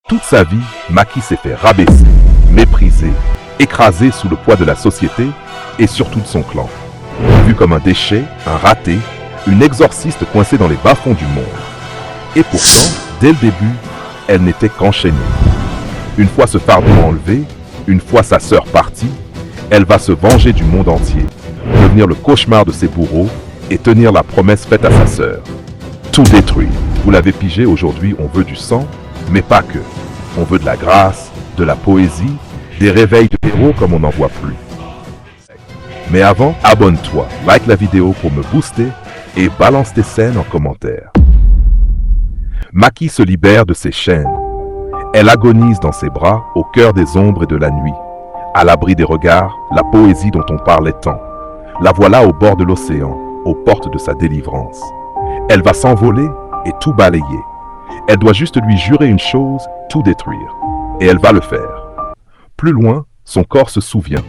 Toute sa vie, Maki s'est fait rabaisser, mépriser, écraser sous le poids de la société et surtout de son clan. Vue comme un déchet, un raté, une exorciste coincée dans les bas-fonds du monde. Et pourtant, dès le début, elle n'était qu'enchaînée. Une fois ce fardeau enlevé, une fois sa sœur partie, elle va se venger du monde entier, devenir le cauchemar de ses bourreaux et tenir la promesse faite à sa sœur. Tout détruire. Vous l'avez pigé, aujourd'hui on veut du sang, mais pas que. On veut de la grâce, de la poésie, des réveils de héros comme on n'en voit plus. Mais avant, abonne-toi, like la vidéo pour me booster et balance tes scènes en commentaire. Maki se libère de ses chaînes. Elle agonise dans ses bras, au cœur des ombres et de la nuit. À l'abri des regards, la poésie dont on parlait tant. La voilà au bord de l'océan, aux portes de sa délivrance. Elle va s'envoler et tout balayer. Elle doit juste lui jurer une chose, tout détruire. Et elle va le faire. Plus loin, son corps se souvient.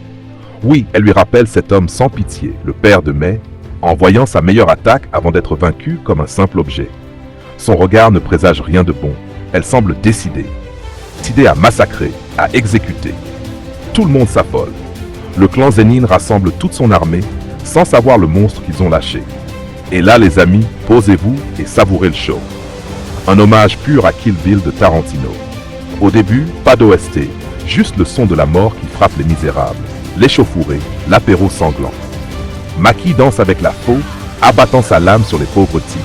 Oui, elle lui rappelle cet homme sans pitié, le père de Mai, en voyant sa meilleure attaque avant d'être vaincue comme un simple objet. Son regard ne présage rien de bon. Elle semble décidée à massacrer, à exécuter. Tout le monde s'affole. Le clan Zenin rassemble toute son armée, sans savoir le monstre qu'ils ont lâché. Et là, les amis, posez-vous et savourez le show. Un hommage pur à Kill Bill de Tarantino. Au début, pas d'OST, juste le son de la mort qui frappe les misérables, l'échauffourée, l'apéro sanglant. Maki danse avec la faux, abattant sa lame sur les pauvres types.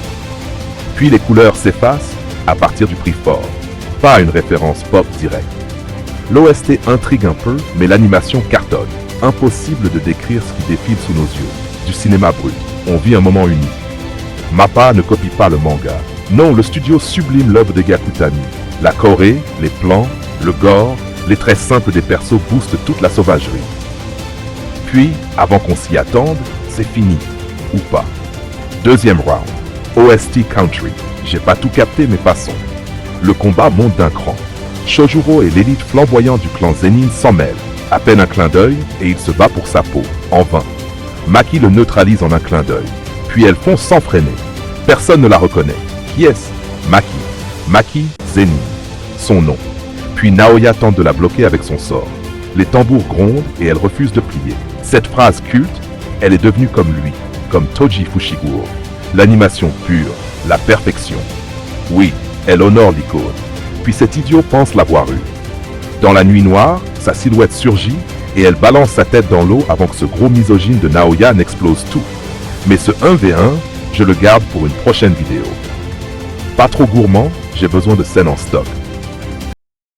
Puis les couleurs s'effacent à partir du prix fort. Pas une référence pop directe. L'OST intrigue un peu, mais l'animation cartonne. Impossible de décrire ce qui défile sous nos yeux. Du cinéma brut. On vit un moment unique. Mappa ne copie pas le manga. Non, le studio sublime l'œuvre de Gakutami. La choré, les plans, le gore, les traits simples des persos boostent toute la sauvagerie. Puis, avant qu'on s'y attende, c'est fini. Ou pas. Deuxième round. OST Country. J'ai pas tout capté, mais passons. Le combat monte d'un cran. Shojuro et l'élite flamboyante du clan Zenin s'en mêlent. À peine un clin d'œil et il se bat pour sa peau, en vain. Maki le neutralise en un clin d'œil. Puis elle fonce sans freiner. Personne ne la reconnaît. Qui est-ce? Maki. Maki Zenin. Son nom. Puis Naoya tente de la bloquer avec son sort. Les tambours grondent et elle refuse de plier. Cette phrase culte, elle est devenue comme lui, comme Toji Fushiguro. L'animation pure, la perfection. Oui, elle honore l'icône. Puis cet idiot pense l'avoir eu. Dans la nuit noire, sa silhouette surgit et elle balance sa tête dans l'eau avant que ce gros misogyne de Naoya n'explose tout. Mais ce 1v1, je le garde pour une prochaine vidéo. Pas trop gourmand, j'ai besoin de scènes en stock.